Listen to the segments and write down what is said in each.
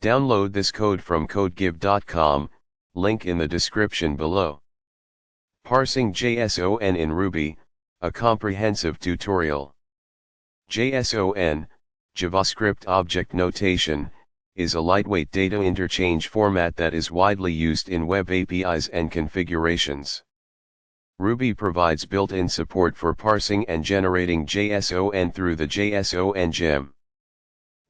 Download this code from codegive.com, link in the description below. Parsing JSON in Ruby, a comprehensive tutorial. JSON, JavaScript Object Notation, is a lightweight data interchange format that is widely used in web APIs and configurations. Ruby provides built-in support for parsing and generating JSON through the JSON gem.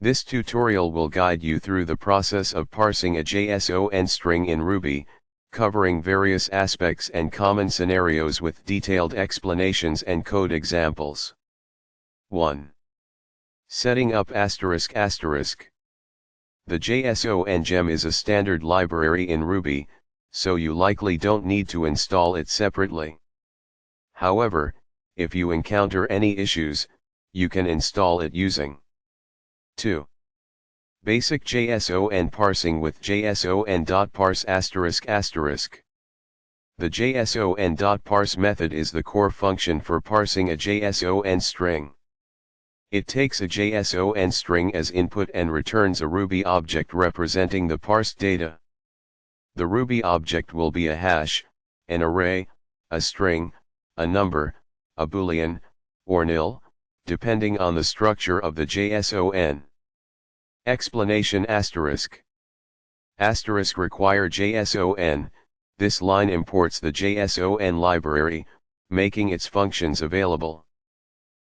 This tutorial will guide you through the process of parsing a JSON string in Ruby, covering various aspects and common scenarios with detailed explanations and code examples. 1. Setting up ****. The JSON gem is a standard library in Ruby, so you likely don't need to install it separately. However, if you encounter any issues, you can install it using 2. Basic JSON parsing with JSON.parse ****. The JSON.parse method is the core function for parsing a JSON string. It takes a JSON string as input and returns a Ruby object representing the parsed data. The Ruby object will be a hash, an array, a string, a number, a boolean, or nil, depending on the structure of the JSON. Explanation asterisk require JSON. This line imports the JSON library, making its functions available.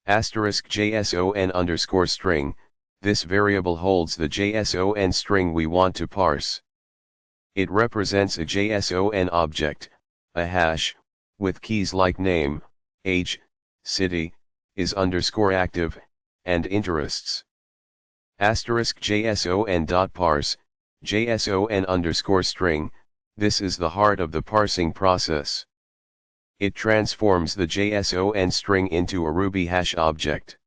JSON_string, this variable holds the JSON string we want to parse. It represents a JSON object, a hash, with keys like name, age, city, is _active, and interests. JSON.parse, JSON_string, this is the heart of the parsing process. It transforms the JSON string into a Ruby hash object.